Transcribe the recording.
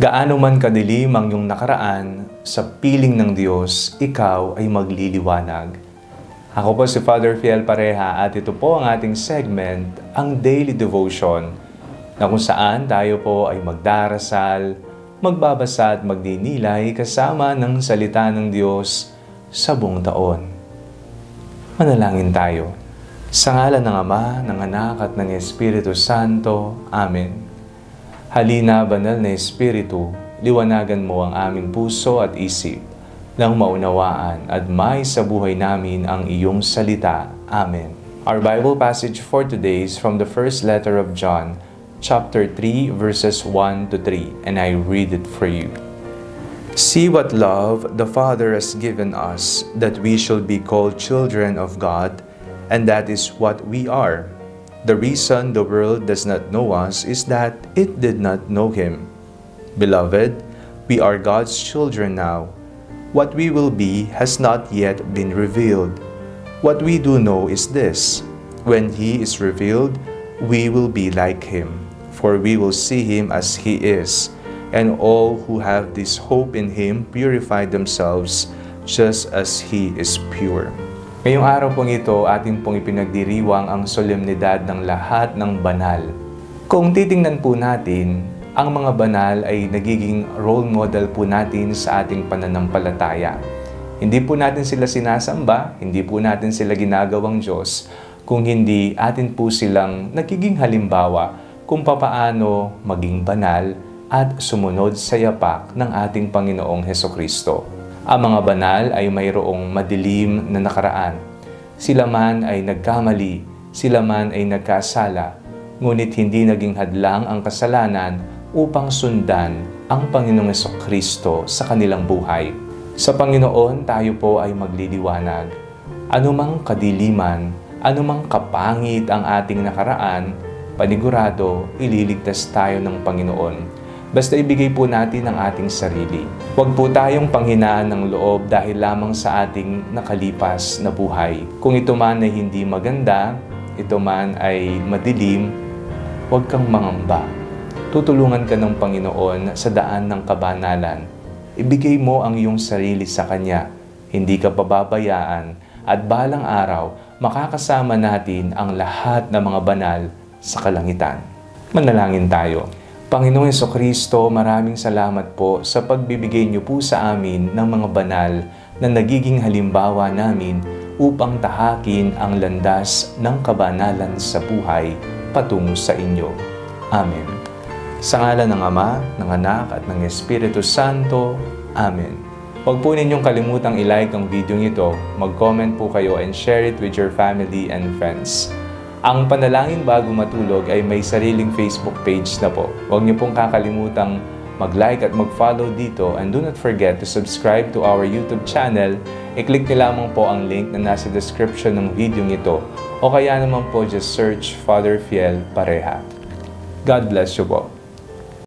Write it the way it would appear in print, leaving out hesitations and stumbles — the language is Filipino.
Gaano man kadilim ang iyong nakaraan, sa piling ng Diyos, ikaw ay magliliwanag. Ako po si Father Fiel Pareha at ito po ang ating segment, ang Daily Devotion, na kung saan tayo po ay magdarasal, magbabasa at magdinilay kasama ng salita ng Diyos sa buong taon. Manalangin tayo. Sa ngalan ng Ama, ng Anak at ng Espiritu Santo. Amen. Halina, Banal na Espiritu, liwanagan mo ang aming puso at isip nang maunawaan at may sa buhay namin ang iyong salita. Amen. Our Bible passage for today is from the first letter of John, chapter 3, verses 1 to 3, and I read it for you. See what love the Father has given us, that we should be called children of God, and that is what we are. The reason the world does not know us is that it did not know Him. Beloved, we are God's children now. What we will be has not yet been revealed. What we do know is this: when He is revealed, we will be like Him, for we will see Him as He is. And all who have this hope in Him purify themselves just as He is pure. Ngayong araw pong ito, ating pong ipinagdiriwang ang solemnidad ng lahat ng banal. Kung titingnan po natin, ang mga banal ay nagiging role model po natin sa ating pananampalataya. Hindi po natin sila sinasamba, hindi po natin sila ginagawang Diyos, kung hindi atin po silang nagiging halimbawa kung papaano maging banal at sumunod sa yapak ng ating Panginoong Hesukristo. Ang mga banal ay mayroong madilim na nakaraan. Sila man ay nagkamali, sila man ay nagkasala, ngunit hindi naging hadlang ang kasalanan upang sundan ang Panginoong Hesukristo sa kanilang buhay. Sa Panginoon, tayo po ay magliliwanag. Anumang kadiliman, anumang kapangit ang ating nakaraan, panigurado, ililigtas tayo ng Panginoon. Basta ibigay po natin ang ating sarili. Huwag po tayong panghinaan ng loob dahil lamang sa ating nakalipas na buhay. Kung ito man ay hindi maganda, ito man ay madilim, huwag kang mangamba. Tutulungan ka ng Panginoon sa daan ng kabanalan. Ibigay mo ang iyong sarili sa Kanya. Hindi ka pababayaan at balang araw, makakasama natin ang lahat ng mga banal sa kalangitan. Manalangin tayo. Panginoong Hesukristo, maraming salamat po sa pagbibigay niyo po sa amin ng mga banal na nagiging halimbawa namin upang tahakin ang landas ng kabanalan sa buhay patungo sa inyo. Amen. Sa ngalan ng Ama, ng Anak at ng Espiritu Santo. Amen. Huwag po ninyong kalimutang i-like ang video ito, mag-comment po kayo and share it with your family and friends. Ang Panalangin Bago Matulog ay may sariling Facebook page na po. Huwag niyo pong kakalimutang mag-like at mag-follow dito, and do not forget to subscribe to our YouTube channel. I-click niyo lamang po ang link na nasa description ng video ito, o kaya naman po just search Father Fiel Pareha. God bless you po.